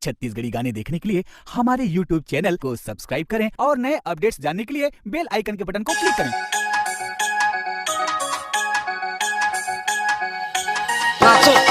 छत्तीसगढ़ी गाने देखने के लिए हमारे YouTube चैनल को सब्सक्राइब करें और नए अपडेट्स जानने के लिए बेल आइकन के बटन को क्लिक करें। नाचो